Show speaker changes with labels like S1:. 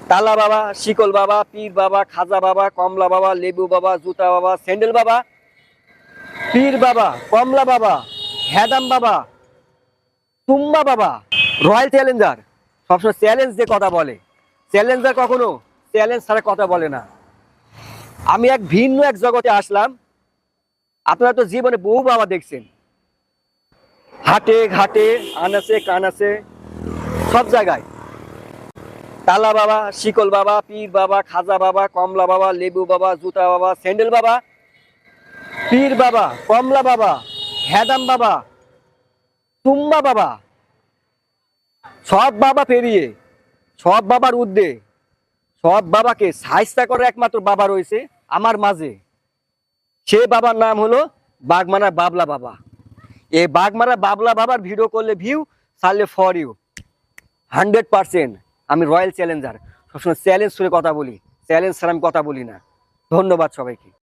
S1: তালা বাবা, শিকল বাবা, পীর বাবা, খাজা বাবা, কমলা বাবা, লেবু বাবা, জুতা বাবা, স্যান্ডেল বাবা, পীর বাবা, কমলা বাবা, হ্যাদাম বাবা, তুম্বা বাবা, রয়্যাল চ্যালেঞ্জার সবসময় চ্যালেঞ্জ দিয়ে কথা বলে। চ্যালেঞ্জার কখনো চ্যালেঞ্জ ছাড়া কথা বলে না। আমি ভিন্ন এক জগতে আসলাম। আপনারা তো জীবনে বহু বাবা দেখছেন, হাটে ঘাটে, আনাচে কানাচে, সব জায়গায় তালা বাবা, শিকল বাবা, পীর বাবা, খাজা বাবা, কমলা বাবা, লেবু বাবা, জুতা বাবা, স্যান্ডেল বাবা, পীর বাবা, কমলা বাবা, হ্যাদাম বাবা, তুম্বা বাবা, সব বাবা পেরিয়ে, সব বাবার ঊর্ধ্বে, সব বাবাকে সাহায্য করার একমাত্র বাবা রয়েছে আমার মাঝে। সে বাবার নাম হলো বাগমারা বাবলা বাবা। এই বাগমারা বাবলা বাবার ভিডিও করলে ভিউ, ছাড়লে ফর ইউ। 100% আমি রয়্যাল চ্যালেঞ্জার, সবসময় চ্যালেঞ্জ করে কথা বলি, চ্যালেঞ্জ ছাড়া আমি কথা বলি না। ধন্যবাদ সবাইকে।